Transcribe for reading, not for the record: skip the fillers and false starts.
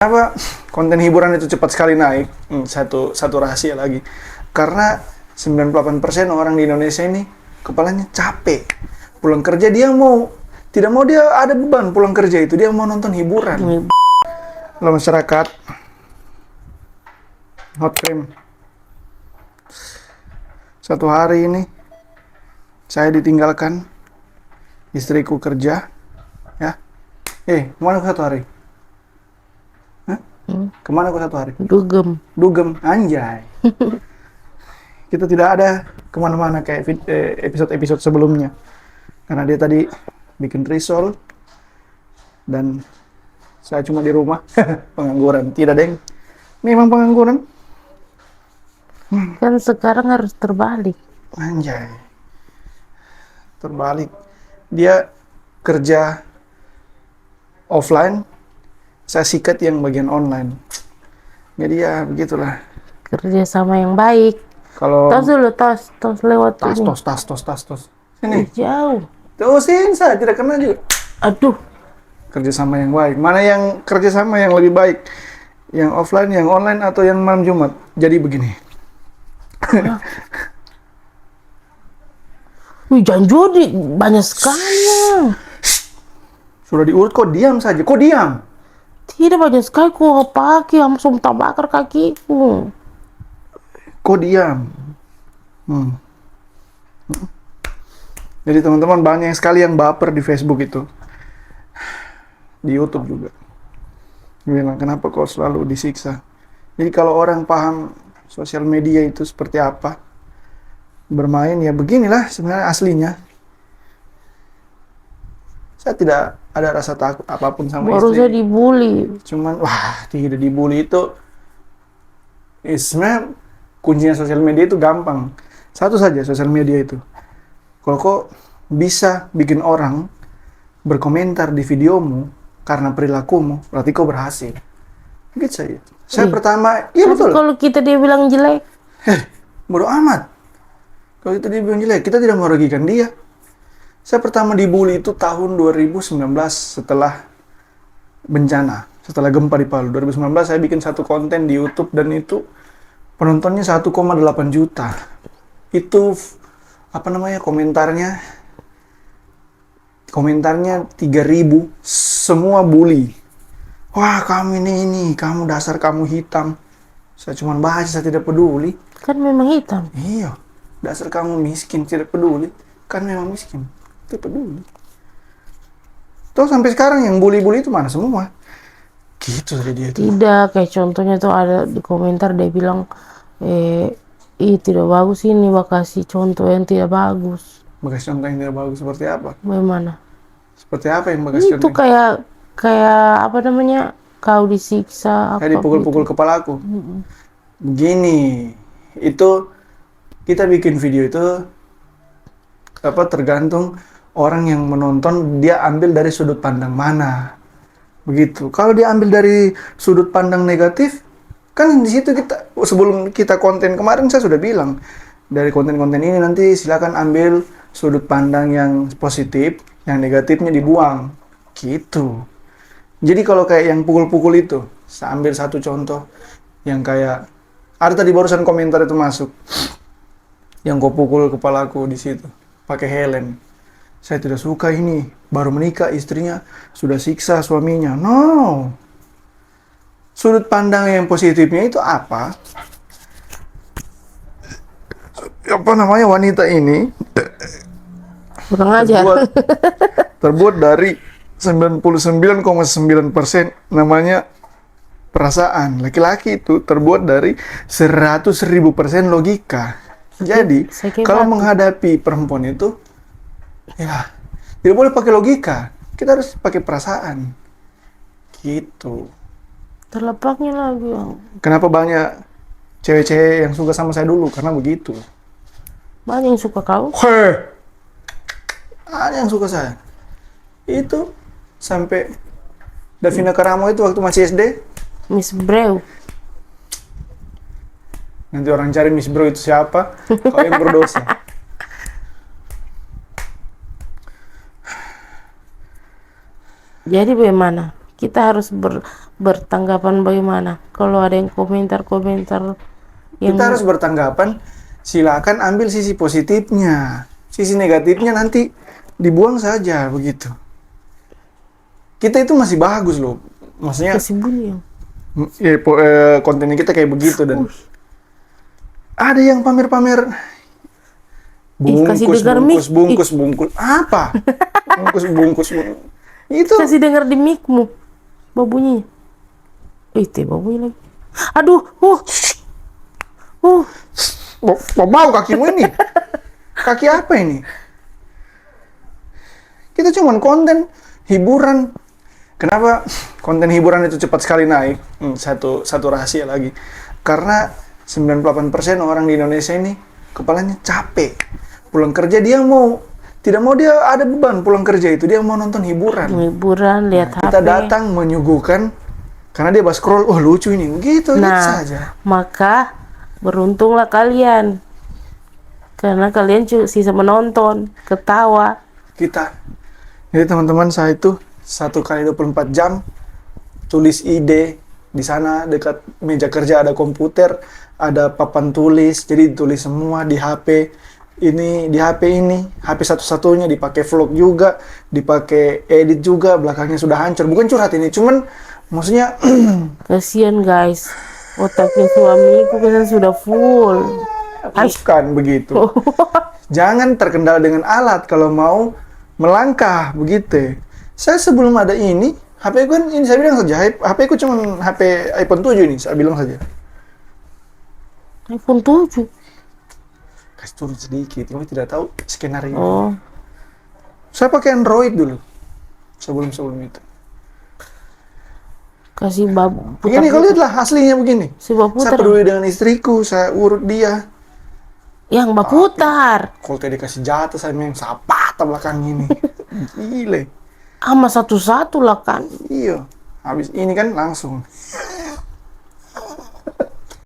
Kenapa konten hiburan itu cepat sekali naik? Satu rahasia lagi. Karena 98% orang di Indonesia ini kepalanya capek. Pulang kerja dia tidak mau dia ada beban pulang kerja itu. Dia mau nonton hiburan. Kalau masyarakat, hot cream. Satu hari ini, saya ditinggalkan. Istriku kerja. Ya. Kemana aku satu hari? Kemana aku satu hari? Dugem, anjay. Kita tidak ada kemana-mana kayak episode-episode sebelumnya. Karena dia tadi bikin risol. Dan saya cuma di rumah. Pengangguran. Tidak, Deng. Memang pengangguran. Kan sekarang harus terbalik. Anjay. Terbalik. Dia kerja offline. Saya sikat yang bagian online. Jadi ya begitulah. Kerja sama yang baik. Kalau Tos dulu, tos lewat ini. tas. Sini. Jauh. Terusin saya tidak kena juga. Aduh. Kerjasama yang baik. Mana yang kerjasama yang lebih baik? Yang offline, yang online, atau yang malam Jumat? Jadi begini. Wih, jangan judi. Banyak sekali ya. Sudah diurut, kok diam saja? Kok diam? Tidak banyak sekali. Kok pakai langsung tak bakar kakiku. Kok diam? Jadi teman-teman banyak sekali yang baper di Facebook itu. Di YouTube juga. Bilang, kenapa kau selalu disiksa? Jadi kalau orang paham sosial media itu seperti apa, bermain ya beginilah sebenarnya aslinya. Saya tidak ada rasa takut apapun sama Baru istri. saya dibully. Cuman, tidak dibully itu sebenarnya kuncinya sosial media itu gampang. Satu saja sosial media itu. Kalau kok bisa bikin orang berkomentar di videomu karena perilakumu, berarti kau berhasil. Gitu saja. Saya pertama, iya betul. Kalau kita dia bilang jelek. Bodo amat. Kalau itu dia bilang jelek, kita tidak merugikan dia. Saya pertama dibully itu tahun 2019 setelah bencana, setelah gempa di Palu. 2019 saya bikin satu konten di YouTube dan itu penontonnya 1,8 juta. Itu komentarnya 3.000, semua bully. Wah, kamu ini, kamu dasar kamu hitam. Saya cuma baca, saya tidak peduli. Kan memang hitam. Iya, dasar kamu miskin, tidak peduli. Kan memang miskin, tidak peduli. Tuh sampai sekarang yang bully-bully itu mana semua? Gitu tadi dia itu. Tidak, kayak contohnya tuh ada di komentar dia bilang, tidak bagus ini, kasih contoh yang tidak bagus. Bagas contoh yang tidak bagus seperti apa? Bagaimana? Seperti apa yang bagas Itu contoh? kayak apa namanya? Kau disiksa apa? Saya dipukul-pukul gitu. kepalaku. Begini, itu kita bikin video itu tergantung orang yang menonton dia ambil dari sudut pandang mana. Begitu. Kalau dia ambil dari sudut pandang negatif, kan di situ sebelum kita konten kemarin saya sudah bilang, dari konten-konten ini nanti silakan ambil sudut pandang yang positif, yang negatifnya dibuang. Gitu. Jadi kalau kayak yang pukul-pukul itu, saya ambil satu contoh yang kayak ada tadi barusan komentar itu masuk. Yang kau pukul kepalaku di situ pakai helm. Saya tidak suka ini, baru menikah istrinya sudah siksa suaminya. No. Sudut pandang yang positifnya itu apa? Wanita ini Kurang ajar. terbuat dari 99,9% namanya perasaan. Laki-laki itu terbuat dari 100.000% logika. Jadi, kalau menghadapi perempuan itu, ya, tidak boleh pakai logika. Kita harus pakai perasaan. Gitu. Terlepaknya lagi. Kenapa banyak cewek-cewek yang suka sama saya dulu? Karena begitu. Banyak yang suka kau. Ada yang suka saya. Itu sampai Davina Karamo itu waktu masih SD. Miss Breu. Nanti orang cari Miss Bro itu siapa? Kau yang berdosa. Jadi bagaimana? Kita harus bertanggapan bagaimana? Kalau ada yang komentar-komentar yang Kita harus bertanggapan, silakan ambil sisi positifnya. Sisi negatifnya nanti dibuang saja begitu. Kita itu masih bagus loh. Maksudnya kasih bunyi. kontennya kita kayak begitu dan ada yang pamer-pamer kasih bungkus, dengar mic. bungkus. Apa? Bungkus. Itu Kasih dengar di mic-mu. Babunyi. Teh babunyi lagi. Aduh, mau kakimu ini. Kaki apa ini? Kita cuman konten hiburan. Kenapa konten hiburan itu cepat sekali naik? Satu rahasia lagi. Karena 98% orang di Indonesia ini kepalanya capek. Pulang kerja dia tidak mau dia ada beban pulang kerja itu, dia mau nonton hiburan. Hiburan, lihat HP. Kita datang menyuguhkan karena dia scroll, oh lucu ini, begitu saja. Maka beruntunglah kalian. Karena kalian sisa menonton, ketawa. Jadi teman-teman, saya itu 1 kali 24 jam tulis ide di sana dekat meja kerja ada komputer, ada papan tulis, jadi ditulis semua di HP. Di HP ini, HP satu-satunya dipakai vlog juga, dipakai edit juga, belakangnya sudah hancur. Bukan curhat ini, cuman maksudnya Kasian guys, otaknya suamiku kan sudah full. bukan begitu. Jangan terkendala dengan alat kalau mau melangkah begitu. Saya sebelum ada ini, HP ku kan ini saya bilang saja, HP ku cuma HP iPhone 7 ini, saya bilang saja. iPhone 7. Kasih turun sedikit, kamu tidak tahu skenario. Oh, Saya pakai Android dulu sebelum itu. kasih babu Begini, kau lihatlah aslinya begini. Si baputar. Saya peduli dengan istriku, saya urut dia. Yang baputar. Kalau tadi dikasih jatah, saya main sapata belakang ini. Gile. Ama satu-satu lah kan. Iya. Habis ini kan langsung.